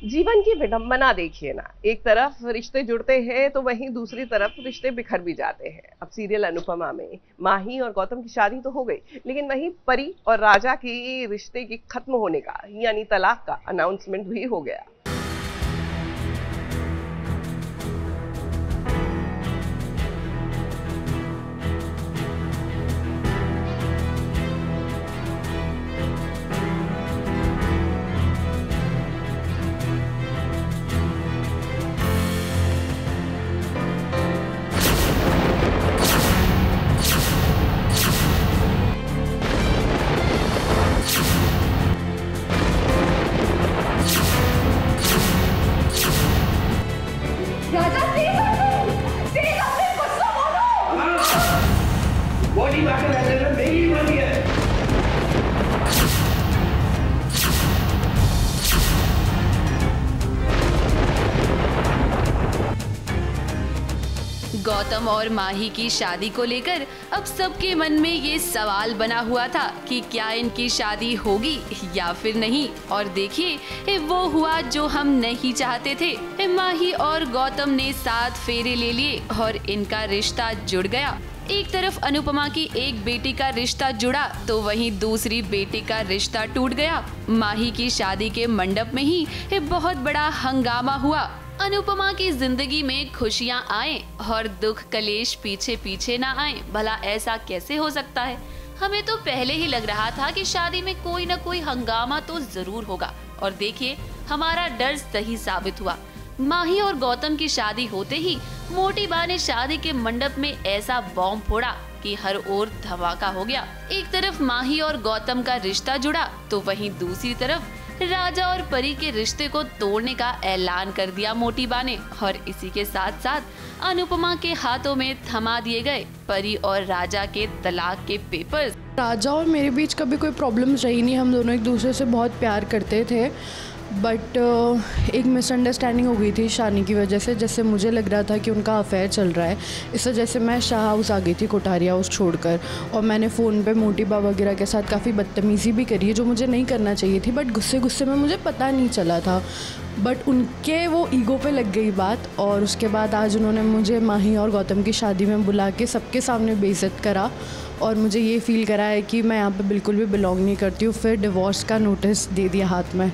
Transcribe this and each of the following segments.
जीवन की विडंबना देखिए ना, एक तरफ रिश्ते जुड़ते हैं तो वहीं दूसरी तरफ रिश्ते बिखर भी जाते हैं। अब सीरियल अनुपमा में माही और गौतम की शादी तो हो गई, लेकिन वहीं परी और राजा की रिश्ते के खत्म होने का यानी तलाक का अनाउंसमेंट भी हो गया। राजा तेज अपने कुछ तो बोलो। बॉडी बाकी रहने में मेरी बॉडी है। गौतम और माही की शादी को लेकर अब सबके मन में ये सवाल बना हुआ था कि क्या इनकी शादी होगी या फिर नहीं। और देखिए वो हुआ जो हम नहीं चाहते थे। माही और गौतम ने 7 फेरे ले लिए और इनका रिश्ता जुड़ गया। एक तरफ अनुपमा की एक बेटी का रिश्ता जुड़ा तो वहीं दूसरी बेटी का रिश्ता टूट गया। माही की शादी के मंडप में ही बहुत बड़ा हंगामा हुआ। अनुपमा की जिंदगी में खुशियां आए और दुख कलेश पीछे पीछे ना आए। भला ऐसा कैसे हो सकता है? हमें तो पहले ही लग रहा था कि शादी में कोई न कोई हंगामा तो जरूर होगा। और देखिए हमारा डर सही साबित हुआ। माही और गौतम की शादी होते ही मोटी बा ने शादी के मंडप में ऐसा बॉम्ब फोड़ा कि हर ओर धमाका हो गया। एक तरफ माही और गौतम का रिश्ता जुड़ा तो वहीं दूसरी तरफ राजा और परी के रिश्ते को तोड़ने का ऐलान कर दिया मोटी बा ने। और इसी के साथ साथ अनुपमा के हाथों में थमा दिए गए परी और राजा के तलाक के पेपर्स। राजा और मेरे बीच कभी कोई प्रॉब्लम्स रही नहीं, हम दोनों एक दूसरे से बहुत प्यार करते थे। बट एक मिसअंडरस्टैंडिंग हो गई थी शानी की वजह से। जैसे मुझे लग रहा था कि उनका अफेयर चल रहा है, इस वजह से मैं शाह हाउस आ गई थी, कोठारिया हाउस छोड़कर। और मैंने फ़ोन पे मोटी बा वगैरह के साथ काफ़ी बदतमीज़ी भी करी है जो मुझे नहीं करना चाहिए थी। बट गुस्से गुस्से में मुझे पता नहीं चला था। बट उनके वो ईगो पे लग गई बात। और उसके बाद आज उन्होंने मुझे माही और गौतम की शादी में बुला के सबके सामने बेइज्जत करा और मुझे ये फ़ील करा है कि मैं यहाँ पे बिल्कुल भी बिलोंग नहीं करती हूँ। फिर डिवोर्स का नोटिस दे दिया हाथ में।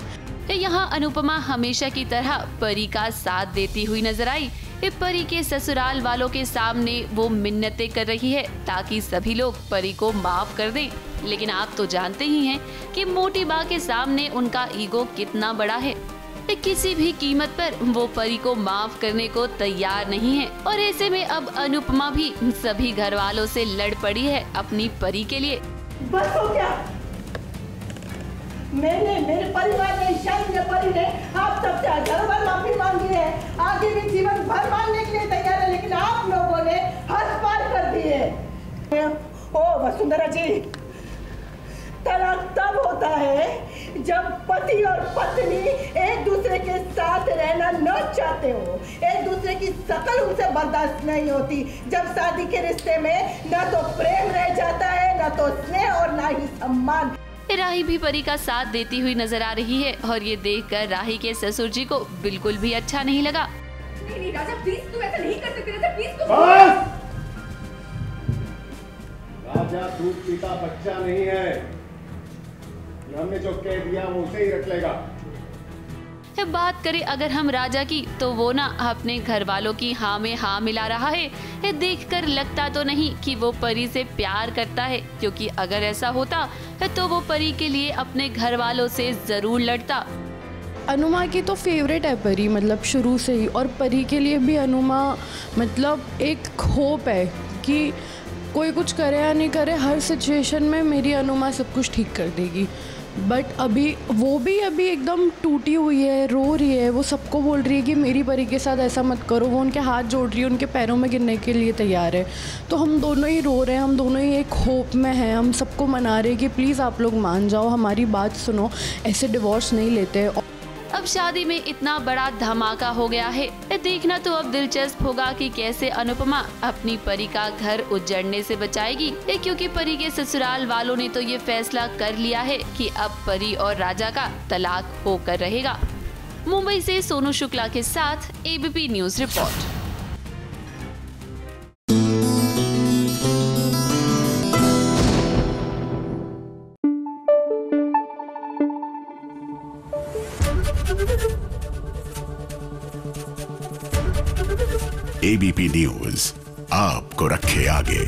यहाँ अनुपमा हमेशा की तरह परी का साथ देती हुई नजर आई। परी के ससुराल वालों के सामने वो मिन्नतें कर रही है ताकि सभी लोग परी को माफ कर दें। लेकिन आप तो जानते ही हैं कि मोटी बा के सामने उनका ईगो कितना बड़ा है। किसी भी कीमत पर वो परी को माफ करने को तैयार नहीं है। और ऐसे में अब अनुपमा भी सभी घर वालों से लड़ पड़ी है अपनी परी के लिए। बस हो गया। मैंने, मेरे परिवार ने, शायद मेरे परी ने आप सबसे हजारों बार माफी मांगी है, आगे भी जीवन भर मांगने के लिए तैयार है, लेकिन आप लोगों ने हद पार कर दी है। ओ वसुंधरा जी, तलाक तब होता है जब पति और पत्नी एक दूसरे के साथ रहना न चाहते हो, एक दूसरे की शकल उनसे बर्दाश्त नहीं होती। जब शादी के रिश्ते में न तो प्रेम रह जाता है, न तो स्नेह और न ही सम्मान। राही भी परी का साथ देती हुई नजर आ रही है और ये देखकर राही के ससुर जी को बिल्कुल भी अच्छा नहीं लगा। नहीं राजा, प्लीज तुम ऐसा नहीं कर सकते। राजा प्लीज तुम। राजा दूध पीता बच्चा नहीं है, हमने जो कह दिया वो उसे ही रख लेगा। बात करें अगर हम राजा की तो वो ना अपने घर वालों की हाँ में हाँ मिला रहा है। देखकर लगता तो नहीं कि वो परी से प्यार करता है, क्योंकि अगर ऐसा होता तो वो परी के लिए अपने घर वालों से जरूर लड़ता। अनुमा की तो फेवरेट है परी, मतलब शुरू से ही। और परी के लिए भी अनुमा मतलब एक होप है कि कोई कुछ करे या नहीं करे, हर सिचुएशन में मेरी अनुमा सब कुछ ठीक कर देगी। बट अभी वो भी अभी एकदम टूटी हुई है, रो रही है। वो सबको बोल रही है कि मेरी परी के साथ ऐसा मत करो। वो उनके हाथ जोड़ रही है, उनके पैरों में गिरने के लिए तैयार है। तो हम दोनों ही रो रहे हैं, हम दोनों ही एक होप में हैं। हम सबको मना रहे हैं कि प्लीज़ आप लोग मान जाओ, हमारी बात सुनो, ऐसे डिवोर्स नहीं लेते। अब शादी में इतना बड़ा धमाका हो गया है। देखना तो अब दिलचस्प होगा कि कैसे अनुपमा अपनी परी का घर उजड़ने से बचाएगी, क्योंकि परी के ससुराल वालों ने तो ये फैसला कर लिया है कि अब परी और राजा का तलाक होकर रहेगा। मुंबई से सोनू शुक्ला के साथ ABP news report. ABP news आपको रखे आगे।